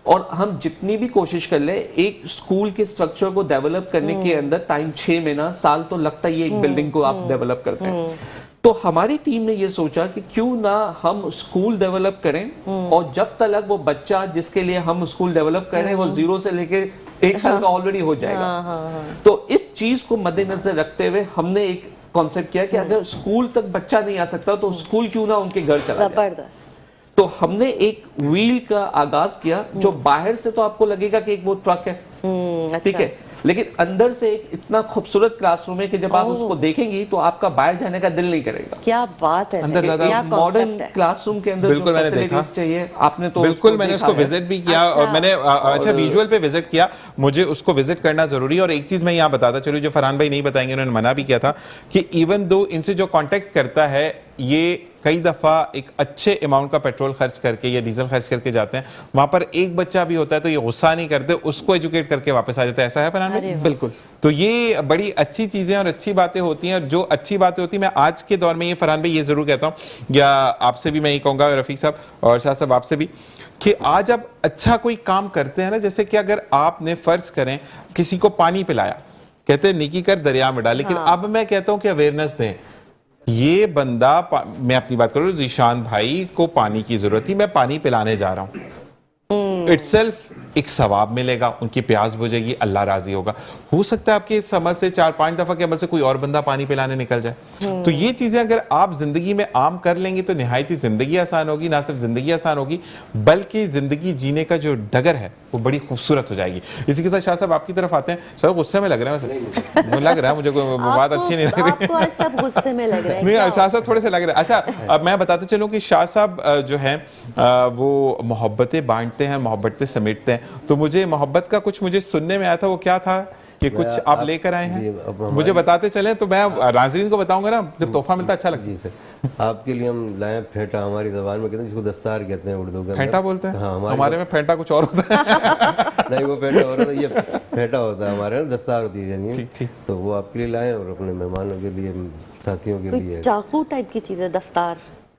Speaker 5: और हम जितनी भी कोशिश कर ले एक स्कूल के स्ट्रक्चर को डेवलप करने के अंदर टाइम 6 महीना साल तो लगता ही है एक बिल्डिंग को आप डेवलप करते हैं। तो हमारी टीम ने ये सोचा कि क्यों ना हम स्कूल डेवलप करें और जब तक वो बच्चा जिसके लिए हम स्कूल डेवलप कर रहे हैं वो 0 से लेके 1 साल का ऑलरेडी हो जाएगा। तो इस चीज को मद्देनजर रखते हुए हमने एक कॉन्सेप्ट किया कि अगर स्कूल तक बच्चा नहीं आ सकता तो स्कूल क्यों ना उनके घर चला जाए। तो हमने एक व्हील का आगाज किया जो बाहर से तो आपको लगेगा कि एक वो ट्रक है, ठीक है, लेकिन अंदर से एक इतना खूबसूरत क्लासरूम है कि जब आप उसको देखेंगी तो आपका बाहर जाने का दिल नहीं करेगा।
Speaker 3: क्या बात है,
Speaker 2: अंदर ज्यादा
Speaker 5: मॉडर्न क्लासरूम के अंदर
Speaker 2: बिल्कुल मैंने देखा
Speaker 5: चाहिए, आपने तो
Speaker 2: बिल्कुल मैंने उसको विजिट भी किया और मैंने अच्छा विजुअल पे विजिट किया, मुझे उसको विजिट करना जरूरी है। और एक चीज मैं यहाँ बताता चलूं जो फरहान भाई नहीं बताएंगे, उन्होंने मना भी किया था कि इवन दो इनसे जो कांटेक्ट करता है ये कई दफा एक अच्छे अमाउंट का पेट्रोल खर्च करके या डीजल खर्च करके जाते हैं, वहां पर एक बच्चा भी होता है तो ये गुस्सा नहीं करते, उसको एजुकेट करके वापस आ जाता है। ऐसा है फरहान भाई?
Speaker 5: बिल्कुल।
Speaker 2: तो ये बड़ी अच्छी चीजें और अच्छी बातें होती हैं, और जो अच्छी बातें होती हैं मैं आज के दौर में ये फरहान भाई ये जरूर कहता हूँ, या आपसे भी मैं ये कहूंगा रफीक साहब और शाह साहब आपसे भी, कि आज आप अच्छा कोई काम करते हैं ना, जैसे कि अगर आपने फर्ज करें किसी को पानी पिलाया, कहते हैं निकी कर दरिया में डाल, लेकिन अब मैं कहता हूं कि अवेयरनेस दें। ये बंदा मैं अपनी बात करूं, जीशान भाई को पानी की जरूरत थी, मैं पानी पिलाने जा रहा हूं, इटसेल्फ एक सवाब मिलेगा, उनकी प्यास बुझेगी, अल्लाह राजी होगा। हो सकता है आपके इस अमल से 4-5 दफा के अमल से कोई और बंदा पानी पिलाने निकल जाए। तो ये चीजें अगर आप जिंदगी में आम कर लेंगे तो निहायत ही जिंदगी आसान होगी। ना सिर्फ जिंदगी आसान होगी बल्कि जिंदगी जीने का जो डगर है वो बड़ी खूबसूरत हो जाएगी। इसी के साथ शाह साहब आपकी तरफ आते हैं। शाह गुस्से में लग रहे हैं, लग रहा है मुझे कोई बात अच्छी नहीं लग रही।
Speaker 3: सब गुस्से में लग रहे हैं।
Speaker 2: नहीं, शाह साहब थोड़े से लग रहे हैं। अच्छा, अब मैं बताते चलूं कि शाह साहब जो हैं वो मोहब्बतें बांटते हैं, मोहब्बतें समेटते हैं। तो मुझे मोहब्बत का कुछ मुझे सुनने में आया था, वो क्या था कि कुछ आप लेकर आए हैं, मुझे बताते चलें तो मैं नाज़रीन को बताऊंगा ना, जब तोहफा मिलता अच्छा लगता है।
Speaker 6: जी सर, आपके लिए हम लाए फेंटा, हमारी ज़बान में कहते हैं जिसको दस्तार कहते हैं उर्दू में।
Speaker 2: फेंटा बोलते हैं?
Speaker 6: हाँ,
Speaker 2: हमारे में फेंटा कुछ और होता है।
Speaker 6: नहीं, वो फेंटा हो रहा था, ये फेंटा होता है हमारे में, दस्तार होती है।
Speaker 2: ठीक।
Speaker 6: तो वो आपके लिए लाए और अपने मेहमानों के लिए, साथियों के लिए।
Speaker 3: चाकू टाइप की चीज है दस्तार।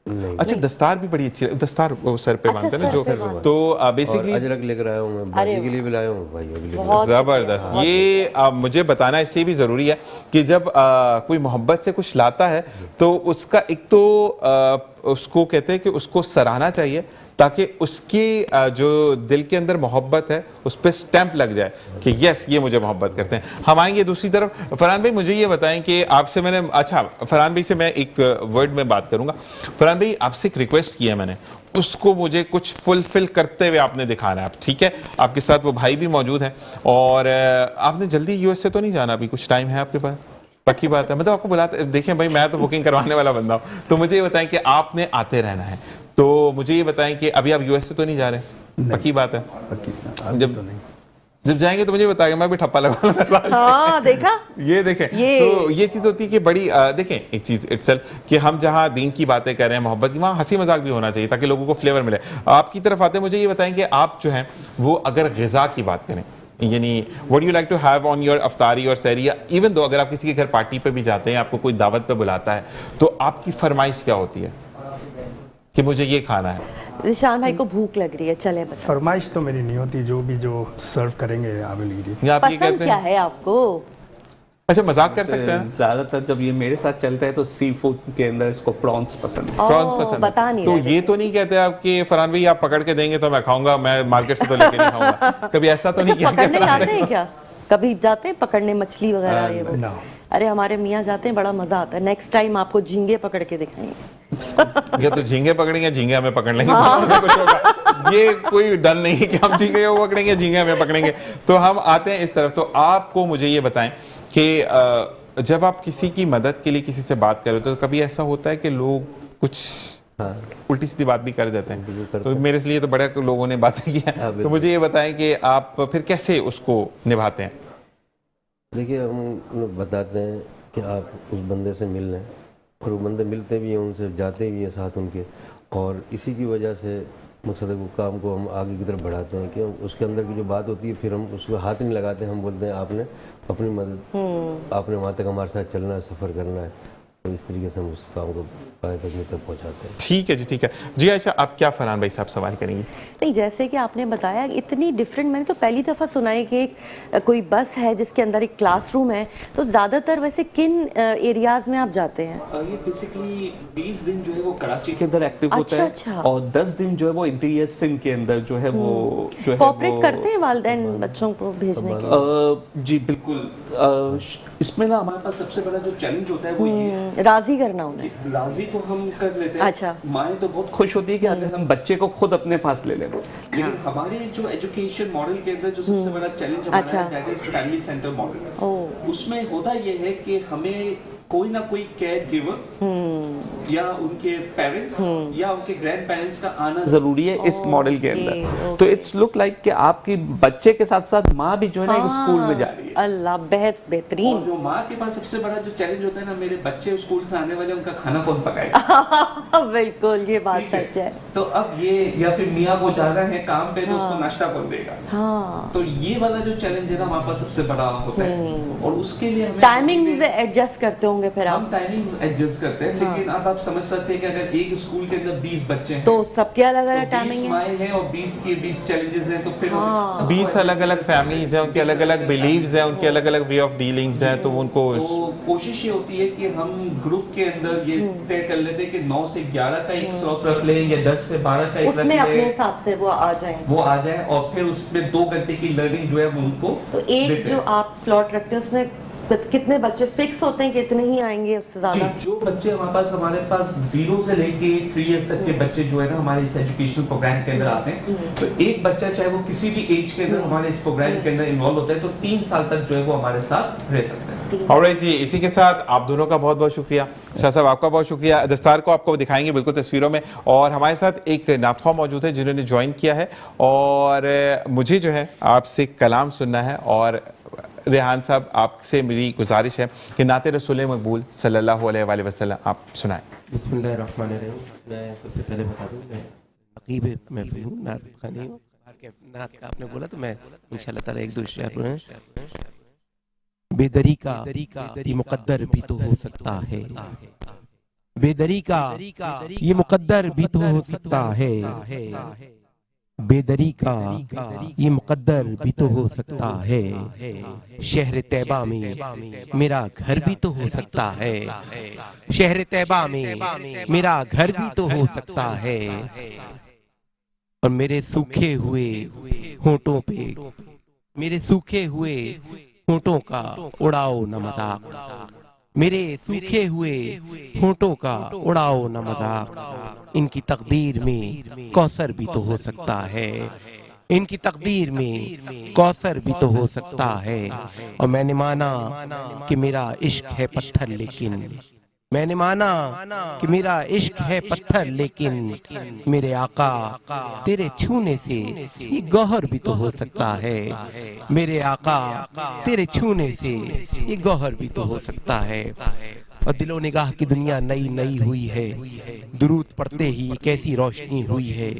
Speaker 2: अच्छा, दस्तार भी बड़ी अच्छी है, दस्तार वो सर पे बांधते हैं ना जो, तो बेसिकली
Speaker 6: अजरक लेकर आया हूँ मैं, भाई के लिए भी लाया हूँ, भाइयों के लिए।
Speaker 2: जबरदस्त। ये मुझे बताना इसलिए भी जरूरी है कि जब कोई मोहब्बत से कुछ लाता है तो उसका एक तो उसको कहते हैं कि उसको सराहना चाहिए ताकि उसकी जो दिल के अंदर मोहब्बत है उस पर स्टैंप लग जाए कि यस ये मुझे मोहब्बत करते हैं। हम आएंगे दूसरी तरफ। फरहान भाई मुझे ये बताएं कि आपसे मैंने, अच्छा फरहान भाई से मैं एक वर्ड में बात करूंगा। फरहान भाई आपसे एक रिक्वेस्ट की है मैंने, उसको मुझे कुछ फुलफिल करते हुए आपने दिखाना है। ठीक है, आपके साथ वो भाई भी मौजूद हैं और आपने जल्दी यूएस से तो नहीं जाना, अभी कुछ टाइम है आपके पास? पक्की बात है, मतलब आपको बुलाते, देखें भाई मैं तो बुकिंग करवाने वाला बंदा हूँ, तो मुझे ये बताएं कि आपने आते रहना है, तो मुझे ये बताएं कि अभी आप यूएस से तो नहीं जा रहे? पक्की बात है, जब जाएंगे तो मुझे बताएंगे, मैं भी ठप्पा लगा लूंगा साथ।
Speaker 3: हाँ देखा,
Speaker 2: ये देखें, तो ये चीज़ होती है कि बड़ी देखें एक चीज़ इटसेल्फ कि हम जहाँ दीन की बातें कर रहे हैं, मोहब्बत की, वहाँ हंसी मजाक भी होना चाहिए ताकि लोगों को फ्लेवर मिले। आपकी तरफ आते हैं, मुझे ये बताएं कि आप जो हैं वो अगर ग़िज़ा की बात करें, यानी what you like to have on your अफ्तारी और सहरी, या इवन दो अगर आप किसी के घर पार्टी पे भी जाते हैं, आपको कोई दावत पे बुलाता है, तो आपकी फरमाइश क्या होती है कि मुझे ये खाना है?
Speaker 3: ज़ीशान भाई को भूख लग रही है, चले बताओ।
Speaker 4: फरमाइश तो मेरी नहीं होती, जो सर्व करेंगे आप लीजिए।
Speaker 2: या आप ये
Speaker 3: पसंद
Speaker 2: कहते
Speaker 3: क्या
Speaker 2: हैं?
Speaker 3: है आपको?
Speaker 2: अच्छा, मजाक कर सकते हैं।
Speaker 5: ज्यादातर जब ये मेरे साथ चलता है तो सी फूड के अंदर इसको प्रॉन्स पसंद है।
Speaker 2: प्रॉन्स पसंद है।
Speaker 3: बता नहीं
Speaker 2: तो
Speaker 3: रहे
Speaker 2: ये तो नहीं कहते आप कि फरहान भाई आप पकड़ के देंगे तो मैं खाऊंगा, मैं मार्केट से तो लेके नहीं खाऊंगा, कभी ऐसा तो नहीं किया?
Speaker 3: पकड़ने जाते हैं क्या? कभी जाते हैं पकड़ने मछली वगैरह ये वो?
Speaker 4: ना।
Speaker 3: अरे हमारे मियाँ जाते हैं, बड़ा मजा आता है। नेक्स्ट टाइम आपको झींगे पकड़ के दिखाएंगे।
Speaker 2: या तो झींगे पकड़ेंगे, झींगे हमें पकड़ लेंगे, दोनों में से कुछ होगा। ये कोई डर नहीं है कि हम झींगे को पकड़ेंगे, झींगे हमें पकड़ेंगे। तो हम आते हैं इस तरफ। तो आपको मुझे ये बताएं कि जब आप किसी की मदद के लिए किसी से बात करें तो कभी ऐसा होता है कि लोग कुछ उल्टी सीधी बात भी कर देते हैं? तो मेरे लिए तो बड़े लोगों ने बातें की हैं, तो मुझे ये बताएं कि आप फिर कैसे उसको निभाते हैं?
Speaker 6: देखिए, हम बताते हैं कि आप उस बंदे से मिल लें, और वो बंदे मिलते भी हैं, उनसे जाते भी हैं साथ उनके, और इसी की वजह से मकसद वो काम को हम आगे की तरफ बढ़ाते हैं कि उसके अंदर की जो बात होती है फिर हम उसको हाथ नहीं लगाते, हम बोलते हैं आपने अपनी मदद, आपने वहाँ तक हमारे साथ चलना है, सफ़र करना है, तो इस तरीके से हम उस काम को पाए तक पहुँचाते हैं।
Speaker 2: ठीक है जी, ठीक है जी। आयशा, आप क्या फरहान भाई साहब सवाल करेंगी?
Speaker 3: नहीं, जैसे कि आपने बताया इतनी डिफरेंट, मैंने तो पहली दफ़ा सुना है कि एक कोई बस है जिसके अंदर एक क्लासरूम है। तो ज़्यादातर वैसे किन एरियाज़ में आप जाते हैं?
Speaker 5: ये बेसिकली 20 दिन जो है वो कराची के अंदर एक्टिव होता है,
Speaker 3: अच्छा।
Speaker 5: और 10 दिन जो है वो इंटीरियर सिंध के अंदर जो है वो जो है
Speaker 3: कोऑपरेट करते हैं वालिदैन बच्चों को भेजने के?
Speaker 5: जी बिल्कुल। इसमें ना हमारे पास सबसे बड़ा जो चैलेंज होता है वो ये है,
Speaker 3: राजी करना उन्हें।
Speaker 5: राजी तो हम कर लेते हैं।
Speaker 3: अच्छा।
Speaker 5: माएँ तो बहुत खुश होती है कि अगर हम बच्चे को खुद अपने पास ले लें, लेकिन हमारे जो एजुकेशन मॉडल के अंदर जो सबसे बड़ा चैलेंज हमारा है, that is family centre model. उसमें होता ये है कि हमें कोई ना कोई केयर गिवर या उनके पेरेंट्स या उनके ग्रैंड पेरेंट्स का आना जरूरी है इस मॉडल के अंदर। तो इट्स लुक लाइक कि आपकी बच्चे के साथ साथ माँ भी जो है ना एक स्कूल में जा रही है।
Speaker 3: अल्लाह, बेहतरीन।
Speaker 5: और जो माँ के पास सबसे बड़ा जो चैलेंज होता है ना, मेरे बच्चे स्कूल से आने वाले, उनका खाना कौन पकाएगा?
Speaker 3: बिल्कुल, ये बात सच है।
Speaker 5: तो अब ये, या फिर मियाँ को जा रहा है काम पे, तो उसको नाश्ता कौन देगा?
Speaker 3: हाँ,
Speaker 5: तो ये वाला जो चैलेंज है ना हमारे पास सबसे बड़ा होता है, और उसके लिए हमें
Speaker 3: टाइमिंग्स एडजस्ट करते होंगे फिर
Speaker 5: हम
Speaker 3: आप?
Speaker 5: टाइमिंग्स एडजस्ट करते हैं, लेकिन अब आप समझ सकते हैं कि अगर एक स्कूल के अंदर 20 बच्चे हैं
Speaker 3: तो सबके अलग अलग टाइमिंग
Speaker 5: 20
Speaker 3: है।
Speaker 5: माएँ हैं और 20 के 20 चैलेंजेस हैं, तो फिर
Speaker 2: 20 अलग अलग फैमिलीज हैं, उनके अलग अलग बिलीव्स हैं, उनके अलग अलग वे ऑफ डीलिंग्स हैं, तो उनको
Speaker 5: तो कोशिश ये होती है कि हम ग्रुप के अंदर ये तय कर लेते हैं कि 9 से 11 का एक स्लॉट रख लें, या 10 से 12 का एक रख
Speaker 3: उसमें अपने
Speaker 5: लें,
Speaker 3: हिसाब से वो आ जाए।
Speaker 5: वो आ जाए, और फिर उसमें 2 घंटे की लर्निंग जो है वो उनको
Speaker 3: तो एक
Speaker 5: देते
Speaker 3: जो
Speaker 5: हैं।
Speaker 3: आप स्लॉट रखते हैं उसमें कितने बच्चे फिक्स होते हैं कि इतने ही आएंगे, उससे
Speaker 5: जी,
Speaker 3: ज्यादा?
Speaker 5: जो बच्चे हमारे पास 0 से लेके 3 इयर्स तक के बच्चे जो है ना हमारे इस एजुकेशनल प्रोग्राम के अंदर आते हैं, तो एक बच्चा चाहे वो किसी भी एज के अंदर हमारे इस प्रोग्राम के अंदर इन्वॉल्व होता है, तो 3 साल तक जो है वो हमारे साथ रह सकते हैं।
Speaker 2: ऑलराइट जी, इसी के साथ आप दोनों का बहुत बहुत शुक्रिया। शाह साहब, आपका बहुत शुक्रिया। दस्तार को आपको दिखाएंगे बिल्कुल तस्वीरों में, और हमारे साथ एक नातख़्वाह मौजूद है जिन्होंने ज्वाइन किया है, और मुझे जो है आपसे कलाम सुनना है। और रेहान साहब, आपसे मेरी गुजारिश है कि नाते रसूल मकबूल सल्लल्लाहु अलैहि वसल्लम आप सुनाएं।
Speaker 8: बिस्मिल्लाहिर्रहमानिर्रहीम। मैं सबसे पहले बता दूं, मैं नकीब में भी हूँ, नात खानी हूँ। नात का आपने बोला तो मैं इंशाअल्लाह ताला एक दो शेर हैं। बेदरी का ये मुकद्दर भी तो हो सकता है, बेदरी का ये मुकद्दर भी तो हो सकता है, बेदरी का ये मुकद्दर भी तो हो सकता है, शहर तैबा में मेरा घर भी तो हो सकता है, शहर तैबा में मेरा घर भी तो हो सकता है, और मेरे सूखे हुए होंठों पे, मेरे सूखे हुए होंठों का उड़ाओ न मजाक, मेरे सूखे हुए होंठों का उड़ाओ न मजाक, इनकी तकदीर में कौसर भी तो हो सकता है, ان کی تقدیر میں کوثر بھی تو ہو سکتا ہے. اور میں نے مانا کہ میرا عشق ہے پتھر لیکن میں نے مانا کہ میرا عشق ہے پتھر لیکن میرے آقا تیرے چھونے سے یہ گوہر بھی تو ہو سکتا ہے. میرے آقا تیرے چھونے سے یہ گوہر بھی تو ہو سکتا ہے. اور دل و نگاہ کی دنیا نئی نئی ہوئی ہے, درود پڑھتے ہی کیسی روشنی ہوئی ہے.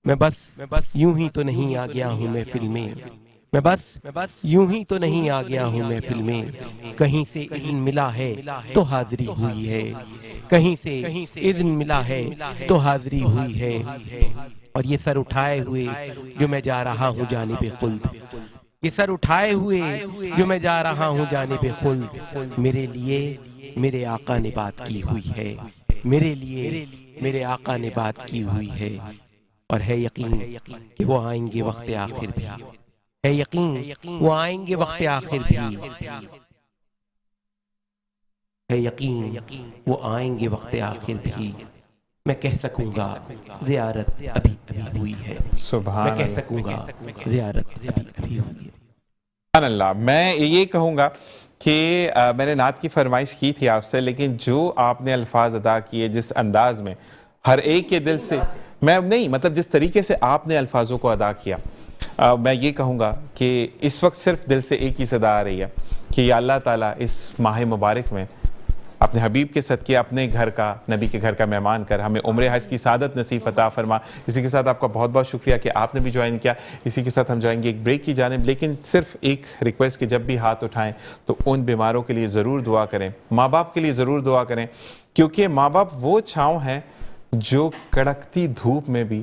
Speaker 8: میں بس یوں ہی تو نہیں آ گیا ہوں محفل میں, میں بس یوں ہی تو نہیں آ گیا ہوں محفل میں. کہیں سے اذن ملا ہے تو حاضری ہوئی ہے, کہیں سے اذن ملا ہے تو حاضری ہوئی ہے. اور یہ سر اٹھائے ہوئے جو میں جا رہا ہوں جانب خلد, یہ سر اٹھائے ہوئے جو میں جا رہا ہوں جانب خلد, میرے لیے میرے آقا نے بات کی ہوئی ہے, میرے لیے میرے آقا نے بات کی ہوئی ہے. اور ہے یقین کہ وہ آئیں گے وقت آخر بھی, ہے یقین وہ آئیں گے وقت آخر بھی, ہے یقین وہ آئیں گے وقت آخر بھی. میں کہہ سکوں گا زیارت ابھی ابھی ہوئی ہے,
Speaker 2: سبحان
Speaker 8: میں کہہ سکوں گا زیارت ابھی ابھی ہوئی ہے.
Speaker 2: سبحان اللہ. میں یہ کہوں گا کہ میں نے نعت کی فرمائش کی تھی آپ سے, لیکن جو آپ نے الفاظ ادا کیے جس انداز میں ہر ایک کے دل سے, میں نہیں مطلب جس طریقے سے آپ نے الفاظوں کو ادا کیا, میں یہ کہوں گا کہ اس وقت صرف دل سے ایک ہی صدا آ رہی ہے کہ یا اللہ تعالیٰ اس ماہ مبارک میں اپنے حبیب کے صدقے اپنے گھر کا, نبی کے گھر کا مہمان کر ہمیں عمر حج کی سعادت نصیب عطا فرما. اسی کے ساتھ آپ کا بہت بہت شکریہ کہ آپ نے بھی جوائن کیا. اسی کے ساتھ ہم جائیں گے ایک بریک کی جانب, لیکن صرف ایک ریکویسٹ کہ جب بھی ہاتھ اٹھائیں تو ان بیماروں کے لیے ضرور دعا کریں, ماں باپ کے لیے ضرور دعا کریں, کیونکہ ماں باپ وہ چھاؤں ہیں جو کڑکتی دھوپ میں بھی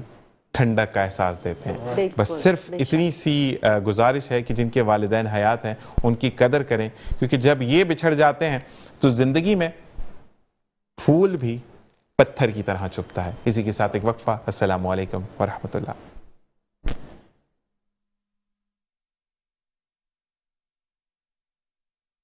Speaker 2: ٹھنڈک کا احساس دیتے ہیں. بس صرف اتنی سی گزارش ہے کہ جن کے والدین حیات ہیں ان کی قدر کریں, کیونکہ جب یہ بچھڑ جاتے ہیں تو زندگی میں پھول بھی پتھر کی طرح چبھتا ہے. اسی کے ساتھ ایک وقفہ. السلام علیکم ورحمۃ اللہ.